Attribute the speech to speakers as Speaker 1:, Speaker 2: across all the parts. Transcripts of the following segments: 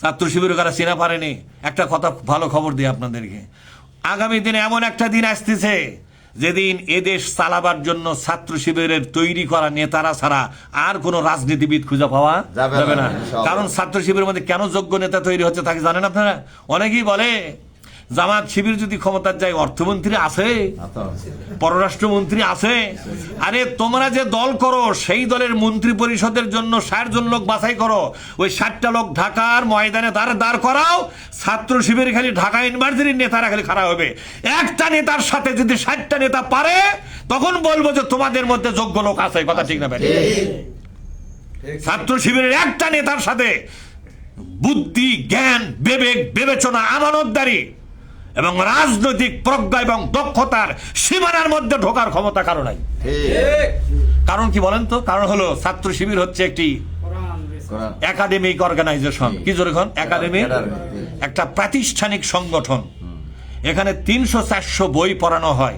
Speaker 1: ছাত্র শিবির কারা চিনা পারেনি। একটা কথা ভালো খবর দিই আপনাদেরকে, আগামী দিনে এমন একটা দিন আসতেছে যেদিন এদেশ চালাবার জন্য ছাত্র শিবিরের তৈরি করা নেতারা ছাড়া আর কোনো রাজনীতিবিদ খুঁজে পাওয়া যাবে না। কারণ ছাত্র শিবিরের মধ্যে কেন যোগ্য নেতা তৈরি হচ্ছে তাকে জানেন আপনারা? অনেকেই বলে জামাত শিবির যদি ক্ষমতার যায় অর্থমন্ত্রী আছে, পররাষ্ট্রমন্ত্রী আছে। আরে তোমরা যে দল করো সেই দলের মন্ত্রী পরিষদের জন্য 60 জন লোক বাছাই করো, ওই 60টা লোক ঢাকার ময়দানে দাঁড় করাও, ছাত্র শিবির খালি ঢাকা ইউনিভার্সিটির নেতারা খালি খাড়া হবে। একটা নেতার সাথে যদি 60টা নেতা পারে তখন বলবো যে তোমাদের মধ্যে যোগ্য লোক আছে। কথা ঠিক না ভাই? ছাত্র শিবিরের একটা নেতার সাথে বুদ্ধি, জ্ঞান, বিবেক, বিবেচনা, আমানতদারি এবং রাজনৈতিক প্রজ্ঞা এবং দক্ষতার সীমানার মধ্যে ঢোকার ক্ষমতা কারো নাই। কারণ কি বলেন তো? কারণ হলো ছাত্র শিবির হচ্ছে একটি একাডেমিক অর্গানাইজেশন। কি জোরে এখন? একাডেমিক, একটা প্রাতিষ্ঠানিক সংগঠন। এখানে 300-400 বই পড়ানো হয়,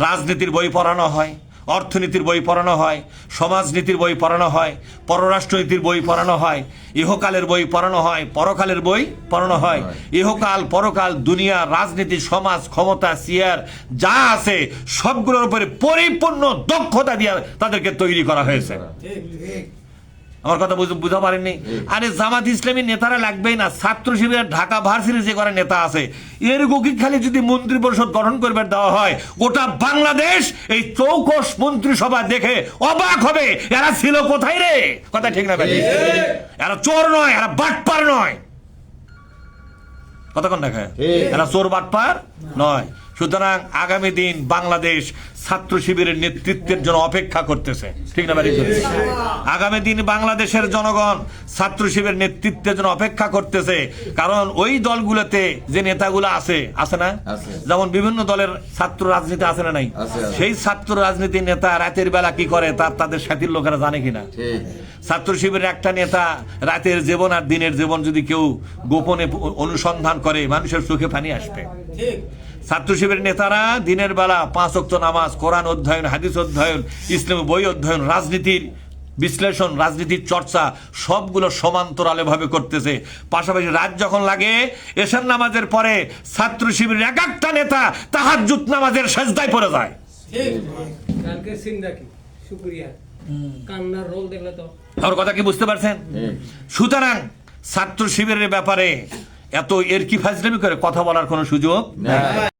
Speaker 1: রাজনীতির বই পড়ানো হয়, অর্থনীতির বই পড়ানো হয়, সমাজনীতির বই পড়ানো হয়, পররাষ্ট্রনীতির বই পড়ানো হয়, ইহকালের বই পড়ানো হয়, পরকালের বই পড়ানো হয়। ইহকাল, পরকাল, দুনিয়া, রাজনীতি, সমাজ, ক্ষমতা, সিয়ার যা আছে সবগুলোর উপরে পরিপূর্ণ দক্ষতা দিয়ে তাদেরকে তৈরি করা হয়েছে। আমার কথা বুঝতে পারেননি? আরে জামাত ইসলামী নেতারা লাগবেই না, ছাত্র শিবিরের ঢাকা ভার্সিটির যে করে নেতা আছে এর গোকি খালি যদি মন্ত্রী পরিষদ গঠন করবে দেওয়া হয়, গোটা বাংলাদেশ এই চৌকস মন্ত্রিসভা দেখে অবাক হবে এরা ছিল কোথায় রে। কথা ঠিক না ভাই? এরা চোর নয়, এরা বাটপার নয়। কতক্ষণ দেখায় এরা চোর বাটপার নয়। সুতরাং আগামী দিন বাংলাদেশ ছাত্র শিবিরের নেতৃত্বের জন্য অপেক্ষা করতেছে। ঠিক না ভাই? আগামী দিন বাংলাদেশের জনগণ ছাত্র শিবিরের নেতৃত্বের জন্য অপেক্ষা করতেছে। কারণ ওই দলগুলোতে যে নেতাগুলো আছে না, যেমন বিভিন্ন দলের ছাত্র রাজনীতি আছে না নাই, সেই ছাত্র রাজনীতির নেতা রাতের বেলা কি করে তাদের সাথীর লোকেরা জানে কিনা? ছাত্র শিবিরের একটা নেতা রাতের জীবন আর দিনের জীবন যদি কেউ গোপনে অনুসন্ধান করে মানুষের চোখে পানি আসবে। ছাত্র শিবিরের নেতারা দিনের বেলা 5 ওয়াক্ত নামাজ, কোরআন অধ্যয়ন, হাদিস অধ্যয়ন, ইসলামী বই অধ্যয়ন, রাজনীতির বিশ্লেষণ, রাজনীতির চর্চা সবগুলো সমান্তরালে ভাবে করতেছে। পাশাপাশি রাত যখন লাগে এশার নামাজের পরে ছাত্র শিবিরের এক একটা নেতা তাহাজ্জুদ নামাজের সেজদায় পড়ে যায়। আমার কথা কি বুঝতে পারছেন? সুতরাং ছাত্র শিবিরের ব্যাপারে এত এর কি ফাজলামি করে কথা বলার কোনো সুযোগ নাই।